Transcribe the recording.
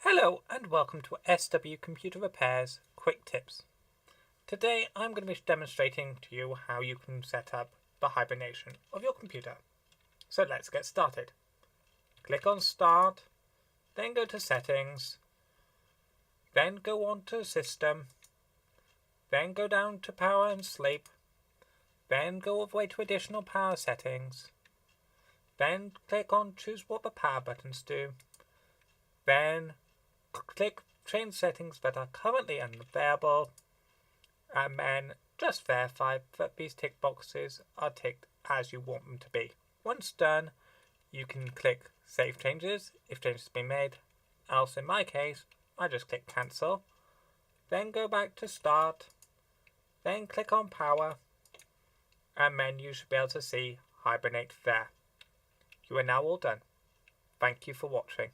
Hello and welcome to SW Computer Repair's Quick Tips. Today I'm going to be demonstrating to you how you can set up the hibernation of your computer. So let's get started. Click on Start, then go to Settings, then go on to System, then go down to Power and Sleep, then go all the way to Additional Power Settings, then click on Choose what the power buttons do, then click Change settings that are currently unavailable, and then just verify that these tick boxes are ticked as you want them to be. Once done, you can click Save Changes if changes have been made, else in my case, I just click Cancel, then go back to Start, then click on Power, and then you should be able to see Hibernate there. You are now all done. Thank you for watching.